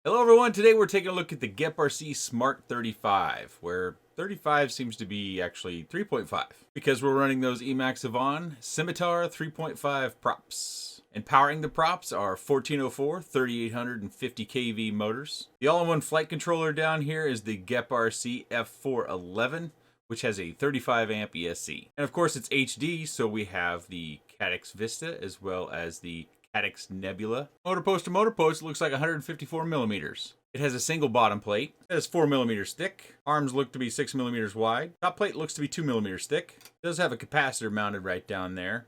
Hello everyone, today we're taking a look at the GEPRC Smart 35, where 35 seems to be actually 3.5, because we're running those Emax Avon Scimitar 3.5 props. And powering the props are 1404 3850 kV motors. The all-in-one flight controller down here is the GEPRC F411, which has a 35 amp ESC. And of course it's HD, so we have the Caddx Vista as well as the Caddx Nebula. Motor post to motor post looks like 154 millimeters. It has a single bottom plate. It is 4 millimeters thick. Arms look to be 6 millimeters wide. Top plate looks to be 2 millimeters thick. It does have a capacitor mounted right down there,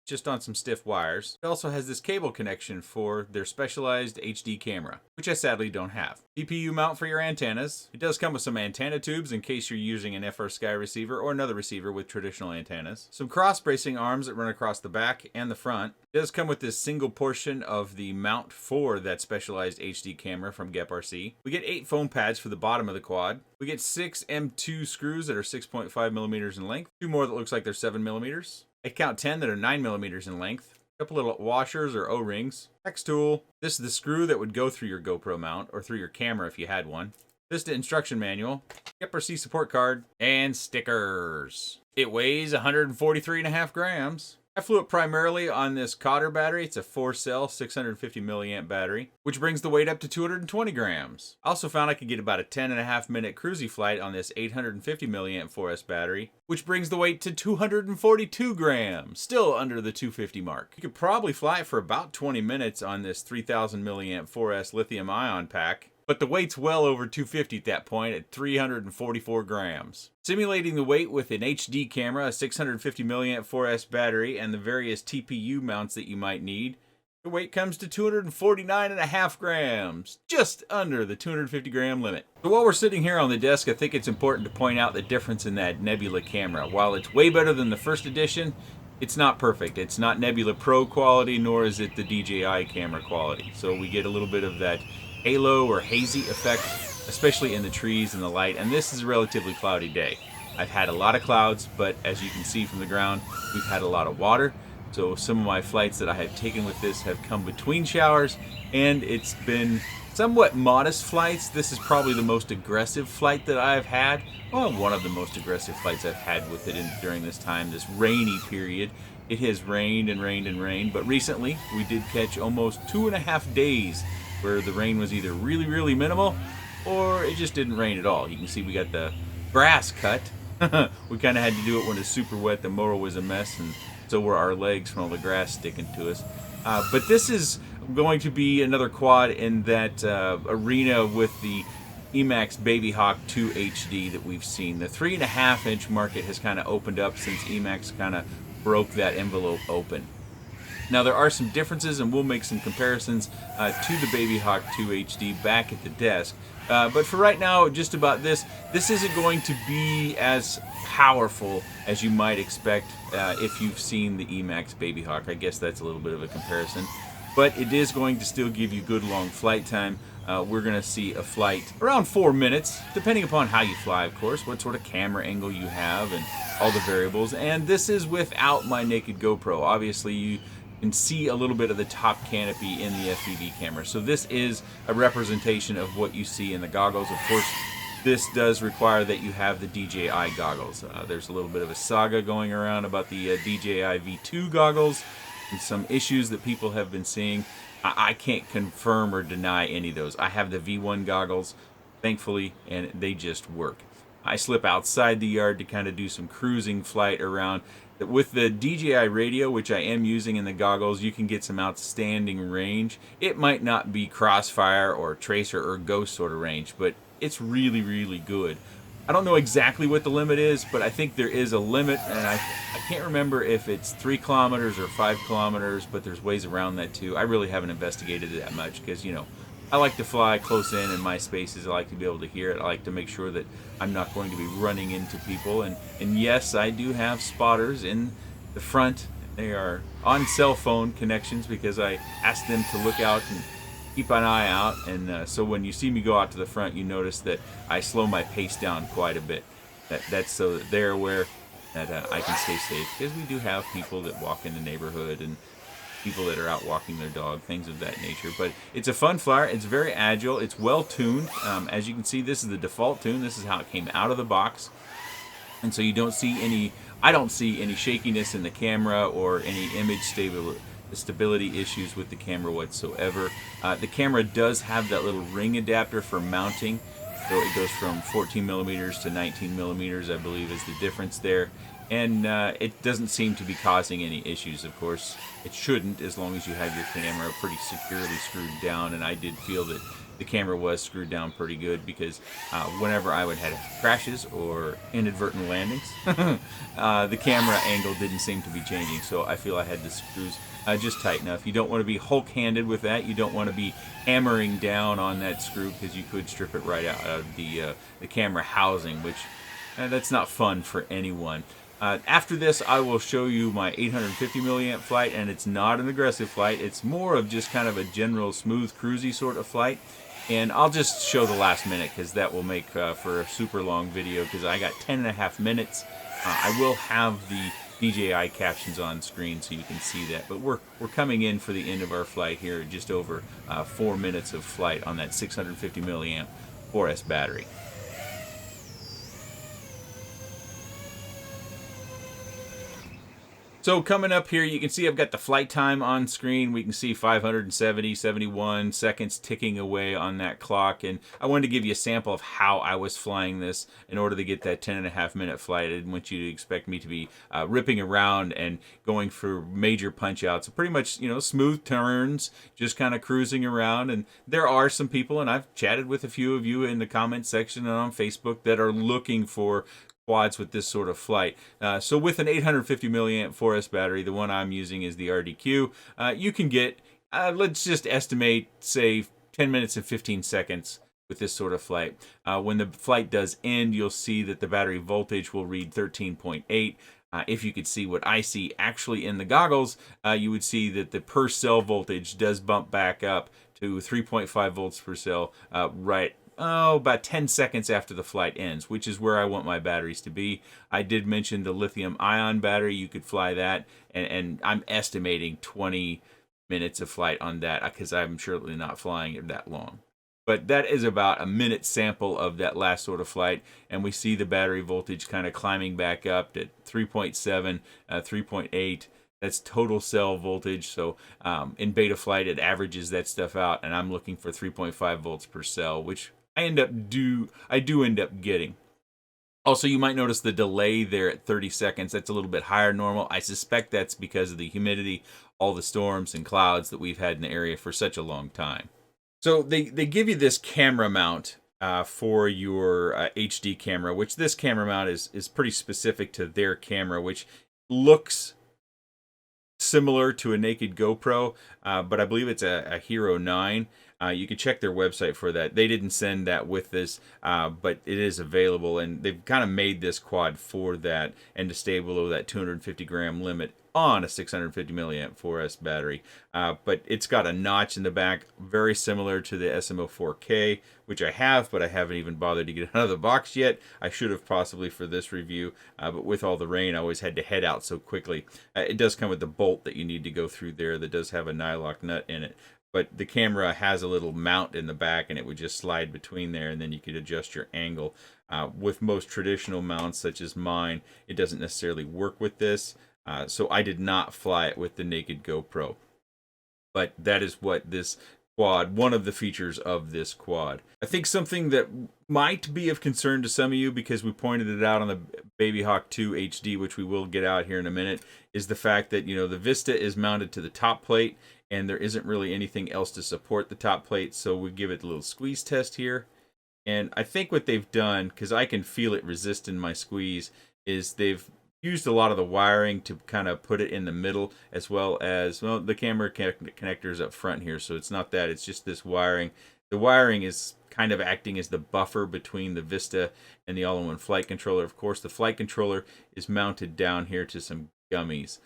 just on some stiff wires. It also has this cable connection for their specialized HD camera, which I sadly don't have. DPU mount for your antennas. It does come with some antenna tubes in case you're using an FrSky receiver or another receiver with traditional antennas. Some cross bracing arms that run across the back and the front. It does come with this single portion of the mount for that specialized HD camera from GEPRC. We get 8 foam pads for the bottom of the quad. We get 6 M2 screws that are 6.5 millimeters in length. 2 more that looks like they're 7 millimeters. I count 10 that are 9 millimeters in length. A couple little washers or O-rings. Hex tool. This is the screw that would go through your GoPro mount or through your camera if you had one. Vista instruction manual. GEPRC support card. And stickers. It weighs 143.5 grams. I flew it primarily on this Cotter battery. It's a 4-cell, 650 milliamp battery, which brings the weight up to 220 grams. I also found I could get about a 10.5 minute cruisy flight on this 850 milliamp 4S battery, which brings the weight to 242 grams, still under the 250 mark. You could probably fly it for about 20 minutes on this 3000 milliamp 4S lithium ion pack, but the weight's well over 250 at that point at 344 grams. Simulating the weight with an HD camera, a 650 milliamp 4S battery, and the various TPU mounts that you might need, the weight comes to 249.5 grams, just under the 250 gram limit. So while we're sitting here on the desk, I think it's important to point out the difference in that Nebula camera. While it's way better than the first edition, it's not perfect. It's not Nebula Pro quality, nor is it the DJI camera quality. So we get a little bit of that halo or hazy effect, especially in the trees and the light, and this is a relatively cloudy day. I've had a lot of clouds, but as you can see from the ground, we've had a lot of water. So some of my flights that I have taken with this have come between showers, and it's been somewhat modest flights. This is probably the most aggressive flight that I've had. Well, one of the most aggressive flights I've had with it during this time, this rainy period. It has rained and rained and rained, but recently we did catch almost 2.5 days where the rain was either really, really minimal or it just didn't rain at all. You can see we got the grass cut. We kind of had to do it when it's super wet. The mower was a mess, and so were our legs from all the grass sticking to us. But this is going to be another quad in that arena with the Emax Baby Hawk 2 HD that we've seen. The 3.5 inch market has kind of opened up since Emax kind of broke that envelope open. Now there are some differences, and we'll make some comparisons to the Baby Hawk 2 HD back at the desk. But for right now, just about this isn't going to be as powerful as you might expect if you've seen the Emax Baby Hawk. I guess that's a little bit of a comparison. But it is going to still give you good long flight time. We're going to see a flight around 4 minutes, depending upon how you fly, of course, what sort of camera angle you have, and all the variables. And this is without my naked GoPro. Obviously, you can see a little bit of the top canopy in the FPV camera. So this is a representation of what you see in the goggles. Of course, this does require that you have the DJI goggles. There's a little bit of a saga going around about the DJI V2 goggles and some issues that people have been seeing. I can't confirm or deny any of those. I have the V1 goggles, thankfully, and they just work. I slip outside the yard to kind of do some cruising flight around. With the DJI radio, which I am using in the goggles, you can get some outstanding range. It might not be crossfire or tracer or ghost sort of range, but it's really, really good. I don't know exactly what the limit is, but I think there is a limit, and I can't remember if it's 3 kilometers or 5 kilometers, but there's ways around that too. I really haven't investigated it that much because, you know, I like to fly close in my spaces. I like to be able to hear it. I like to make sure that I'm not going to be running into people. And yes, I do have spotters in the front. They are on cell phone connections because I asked them to look out and keep an eye out. And so when you see me go out to the front, you notice that I slow my pace down quite a bit. That's so that they're aware that I can stay safe, because we do have people that walk in the neighborhood and people that are out walking their dog, things of that nature. But it's a fun flyer. It's very agile. It's well tuned. As you can see, this is the default tune. This is how it came out of the box. And so you don't see any, I don't see any shakiness in the camera or any image stability issues with the camera whatsoever. The camera does have that little ring adapter for mounting. So it goes from 14 millimeters to 19 millimeters, I believe, is the difference there. And it doesn't seem to be causing any issues, of course. It shouldn't, as long as you have your camera pretty securely screwed down. And I did feel that the camera was screwed down pretty good, because whenever I would have crashes or inadvertent landings, the camera angle didn't seem to be changing. So I feel I had the screws just tight enough. You don't want to be Hulk-handed with that. You don't want to be hammering down on that screw, because you could strip it right out of the camera housing, which that's not fun for anyone. After this, I will show you my 850 milliamp flight, and it's not an aggressive flight. It's more of just kind of a general smooth, cruisy sort of flight. And I'll just show the last minute, because that will make for a super long video, because I got 10.5 minutes. I will have the DJI captions on screen so you can see that. But we're coming in for the end of our flight here, just over 4 minutes of flight on that 650 milliamp 4S battery. So coming up here, you can see I've got the flight time on screen. We can see 71 seconds ticking away on that clock. And I wanted to give you a sample of how I was flying this in order to get that 10.5 minute flight. I didn't want you to expect me to be ripping around and going for major punch outs. Pretty much, you know, smooth turns, just kind of cruising around. And there are some people, and I've chatted with a few of you in the comment section and on Facebook, that are looking for quads with this sort of flight. So with an 850 milliamp 4S battery, the one I'm using is the RDQ, you can get, let's just estimate, say 10 minutes and 15 seconds with this sort of flight. When the flight does end, you'll see that the battery voltage will read 13.8. If you could see what I see actually in the goggles, you would see that the per cell voltage does bump back up to 3.5 volts per cell about 10 seconds after the flight ends, which is where I want my batteries to be. I did mention the lithium ion battery. You could fly that, and I'm estimating 20 minutes of flight on that, because I'm surely not flying it that long. But that is about a minute sample of that last sort of flight, and we see the battery voltage kind of climbing back up to 3.7, 3.8. That's total cell voltage. So in beta flight, it averages that stuff out, and I'm looking for 3.5 volts per cell, which I do end up getting. Also, you might notice the delay there at 30 seconds. That's a little bit higher than normal. I suspect that's because of the humidity, all the storms and clouds that we've had in the area for such a long time. So they give you this camera mount for your HD camera, which this camera mount is pretty specific to their camera, which looks similar to a naked GoPro, but I believe it's a Hero 9. You can check their website for that. They didn't send that with this, but it is available, and they've kind of made this quad for that, and to stay below that 250 gram limit on a 650 milliamp 4S battery. But it's got a notch in the back, very similar to the SMO4K, which I have, but I haven't even bothered to get it out of the box yet. I should have possibly for this review, but with all the rain, I always had to head out so quickly. It does come with the bolt that you need to go through there that does have a nylock nut in it. But the camera has a little mount in the back, and it would just slide between there, and then you could adjust your angle. With most traditional mounts, such as mine, it doesn't necessarily work with this. So I did not fly it with the naked GoPro. But that is what this quad, one of the features of this quad. I think something that might be of concern to some of you, because we pointed it out on the Baby Hawk 2 HD, which we will get out here in a minute, is the fact that, you know, the Vista is mounted to the top plate, and there isn't really anything else to support the top plate. So we give it a little squeeze test here. And I think what they've done, because I can feel it resisting my squeeze, is they've used a lot of the wiring to kind of put it in the middle, as well as, well, the camera connectors up front here. So it's not that, it's just this wiring. The wiring is kind of acting as the buffer between the Vista and the all-in-one flight controller. Of course, the flight controller is mounted down here to some gummies.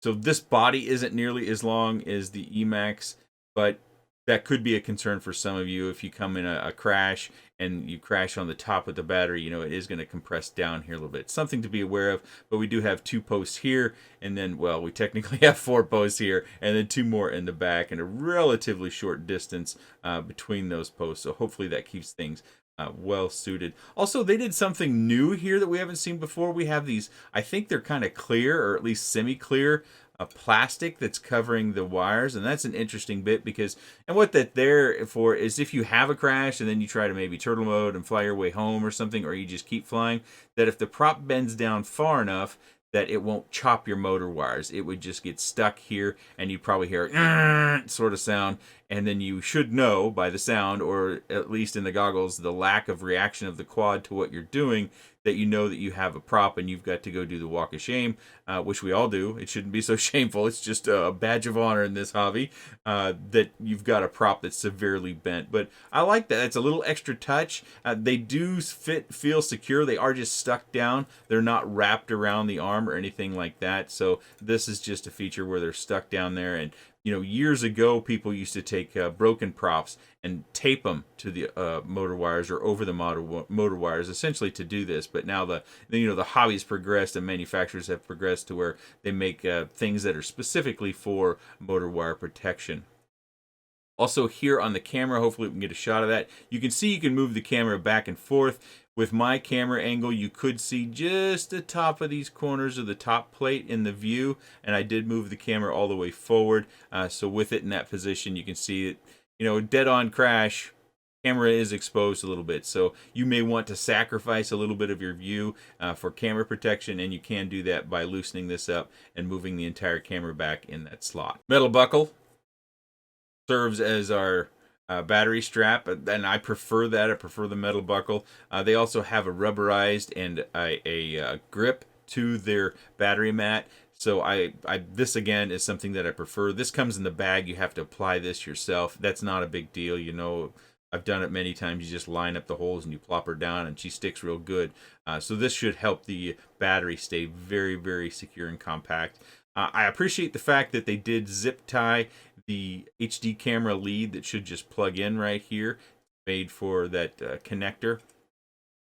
So this body isn't nearly as long as the Emax, but that could be a concern for some of you if you come in a crash and you crash on the top of the battery. You know, it is going to compress down here a little bit. Something to be aware of, but we do have 2 posts here, and then, well, we technically have 4 posts here, and then 2 more in the back, and a relatively short distance between those posts. So hopefully that keeps things well suited. Also, they did something new here that we haven't seen before. We have these, I think they're kind of clear, or at least semi-clear, plastic that's covering the wires, and that's an interesting bit because, and what that there for is if you have a crash and then you try to maybe turtle mode and fly your way home or something, or you just keep flying, that if the prop bends down far enough that it won't chop your motor wires. It would just get stuck here, and you'd probably hear a sort of sound, and then you should know by the sound, or at least in the goggles, the lack of reaction of the quad to what you're doing, that you know that you have a prop and you've got to go do the walk of shame, which we all do. It shouldn't be so shameful. It's just a badge of honor in this hobby that you've got a prop that's severely bent. But I like that. It's a little extra touch. They do feel secure. They are just stuck down. They're not wrapped around the arm or anything like that. So this is just a feature where they're stuck down there. And you know, years ago, people used to take broken props and tape them to the motor wires or over the motor wires, essentially to do this. But now the hobby's progressed and manufacturers have progressed to where they make things that are specifically for motor wire protection. Also here on the camera, hopefully we can get a shot of that. You can see you can move the camera back and forth. With my camera angle, you could see just the top of these corners of the top plate in the view, and I did move the camera all the way forward. So with it in that position, you can see it, you know, dead on crash, camera is exposed a little bit. So you may want to sacrifice a little bit of your view for camera protection, and you can do that by loosening this up and moving the entire camera back in that slot. Metal buckle serves as our battery strap, and I prefer that. I prefer the metal buckle. They also have a rubberized and a grip to their battery mat. So this again is something that I prefer. This comes in the bag. You have to apply this yourself. That's not a big deal. You know, I've done it many times. You just line up the holes and you plop her down, and she sticks real good. So this should help the battery stay very, very secure and compact. I appreciate the fact that they did zip tie the HD camera lead that should just plug in right here, made for that connector.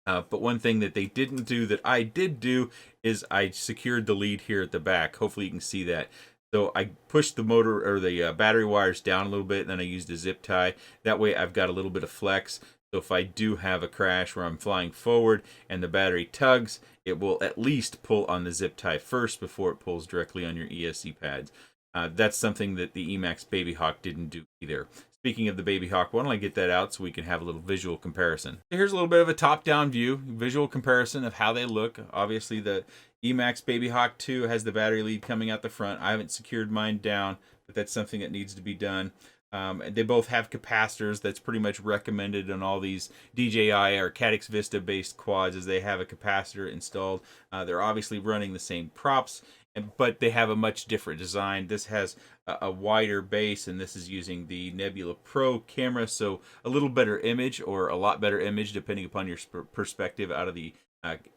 But one thing that they didn't do that I did do is I secured the lead here at the back. Hopefully you can see that. So I pushed the motor or the battery wires down a little bit, and then I used a zip tie. That way I've got a little bit of flex. So if I do have a crash where I'm flying forward and the battery tugs, it will at least pull on the zip tie first before it pulls directly on your ESC pads. That's something that the Emax Baby Hawk didn't do either. Speaking of the Baby Hawk, why don't I get that out so we can have a little visual comparison. Here's a little bit of a top-down view, visual comparison of how they look. Obviously, the Emax Baby Hawk 2 has the battery lead coming out the front. I haven't secured mine down, but that's something that needs to be done. They both have capacitors. That's pretty much recommended on all these DJI or Caddx Vista based quads, as they have a capacitor installed. They're obviously running the same props, but they have a much different design. This has a wider base, and this is using the Nebula Pro camera, so a little better image, or a lot better image depending upon your perspective, out of the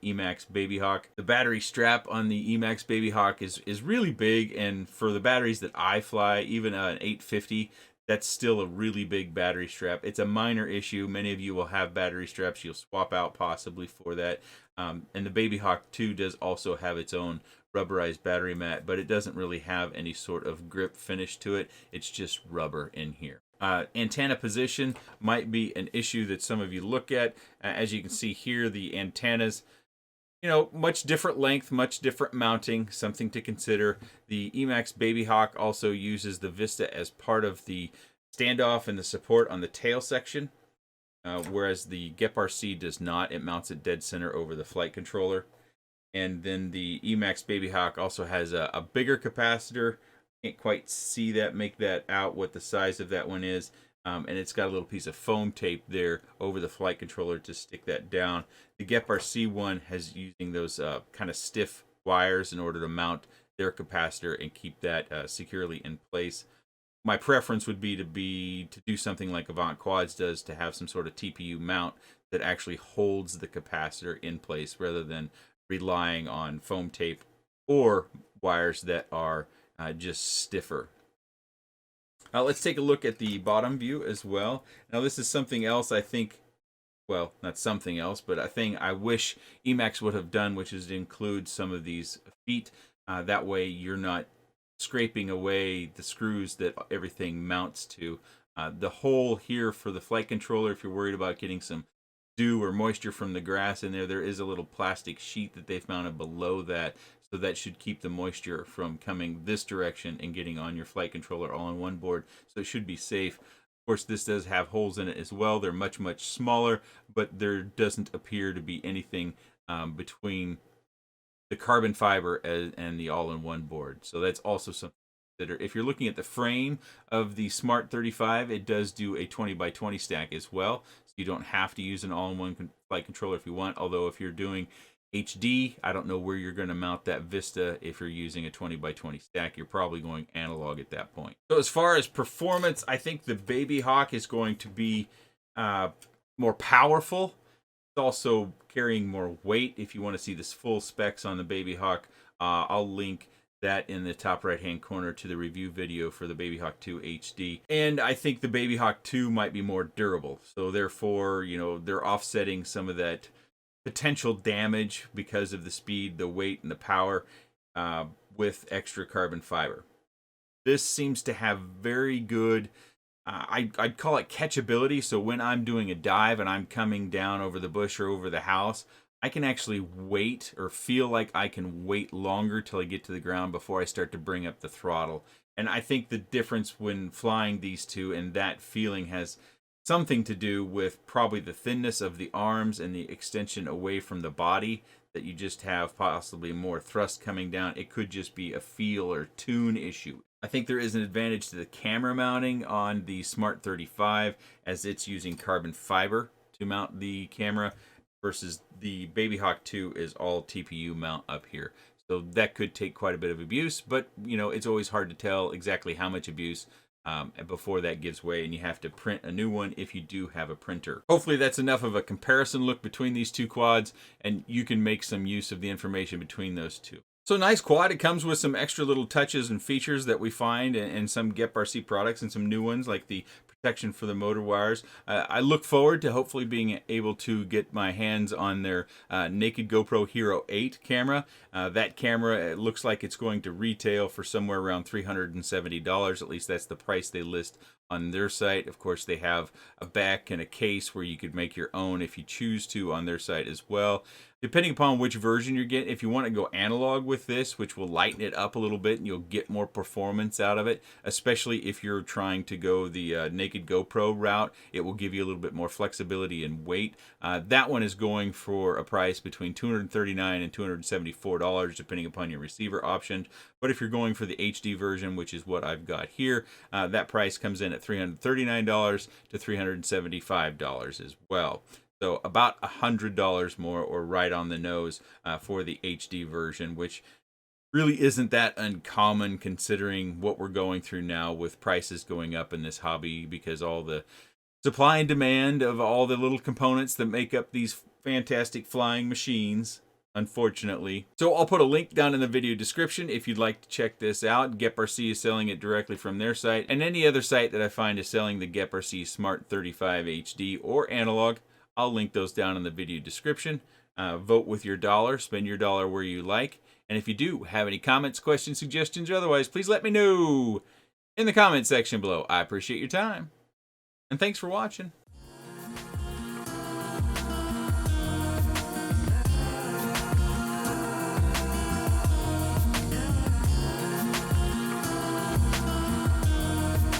Emax Baby Hawk. The battery strap on the Emax Baby Hawk is really big, and for the batteries that I fly, even an 850, that's still a really big battery strap. It's a minor issue. Many of you will have battery straps you'll swap out possibly for that. And the Baby Hawk 2 does also have its own rubberized battery mat, but it doesn't really have any sort of grip finish to it. It's just rubber in here. Antenna position might be an issue that some of you look at. As you can see here, the antennas, you know, much different length, much different mounting, something to consider. The Emax Baby Hawk also uses the Vista as part of the standoff and the support on the tail section, whereas the GEPRC does not. It mounts it dead center over the flight controller. And then the Emax Baby Hawk also has a bigger capacitor. Can't quite see that, make that out, what the size of that one is. And it's got a little piece of foam tape there over the flight controller to stick that down. The GEPRC one has using those kind of stiff wires in order to mount their capacitor and keep that securely in place. My preference would be to do something like Avant Quads does, to have some sort of TPU mount that actually holds the capacitor in place rather than relying on foam tape or wires that are just stiffer. Let's take a look at the bottom view as well. Now this is something else I think, well, not something else, but a thing I wish Emax would have done, which is to include some of these feet. That way you're not scraping away the screws that everything mounts to. The hole here for the flight controller, if you're worried about getting some dew or moisture from the grass in there, there is a little plastic sheet that they've mounted below that. So that should keep the moisture from coming this direction and getting on your flight controller all on one board. So it should be safe. Of course, this does have holes in it as well. They're much, much smaller, but there doesn't appear to be anything between the carbon fiber and the all-in-one board. So that's also something to consider. If you're looking at the frame of the Smart 35, it does do a 20 by 20 stack as well. So you don't have to use an all-in-one flight controller if you want. Although if you're doing HD, I don't know where you're going to mount that Vista. If you're using a 20 by 20 stack, you're probably going analog at that point. So as far as performance, I think the Baby Hawk is going to be more powerful. It's also carrying more weight. If you want to see this full specs on the Baby Hawk, I'll link that in the top right hand corner to the review video for the Baby Hawk 2 HD. And I think the Baby Hawk 2 might be more durable. So therefore, you know, they're offsetting some of that potential damage because of the speed, the weight, and the power with extra carbon fiber. This seems to have very good, I'd call it catchability. So when I'm doing a dive and I'm coming down over the bush or over the house, I can actually wait, or feel like I can wait longer till I get to the ground before I start to bring up the throttle. And I think the difference when flying these two and that feeling has something to do with probably the thinness of the arms and the extension away from the body, that you just have possibly more thrust coming down. It could just be a feel or tune issue. I think there is an advantage to the camera mounting on the Smart 35, as it's using carbon fiber to mount the camera, versus the Baby Hawk 2 is all TPU mount up here. So that could take quite a bit of abuse, but you know, it's always hard to tell exactly how much abuse before that gives way, and you have to print a new one if you do have a printer. Hopefully that's enough of a comparison look between these two quads, and you can make some use of the information between those two. So nice quad. It comes with some extra little touches and features that we find in some GEPRC products, and some new ones like the protection for the motor wires. I look forward to hopefully being able to get my hands on their Naked GoPro Hero 8 camera. That camera, it looks like it's going to retail for somewhere around $370. At least that's the price they list on their site. Of course, they have a back and a case where you could make your own if you choose to on their site as well. Depending upon which version you're getting, if you want to go analog with this, which will lighten it up a little bit and you'll get more performance out of it, especially if you're trying to go the Naked GoPro route, it will give you a little bit more flexibility and weight. That one is going for a price between $239 and $274, depending upon your receiver option. But if you're going for the HD version, which is what I've got here, that price comes in at $339 to $375 as well. So about $100 more, or right on the nose, for the HD version, which really isn't that uncommon considering what we're going through now with prices going up in this hobby, because all the supply and demand of all the little components that make up these fantastic flying machines, unfortunately. So I'll put a link down in the video description if you'd like to check this out. GEPRC is selling it directly from their site, and any other site that I find is selling the GEPRC Smart 35 HD or analog, I'll link those down in the video description. Vote with your dollar, spend your dollar where you like. And if you do have any comments, questions, suggestions, or otherwise, please let me know in the comment section below. I appreciate your time, and thanks for watching.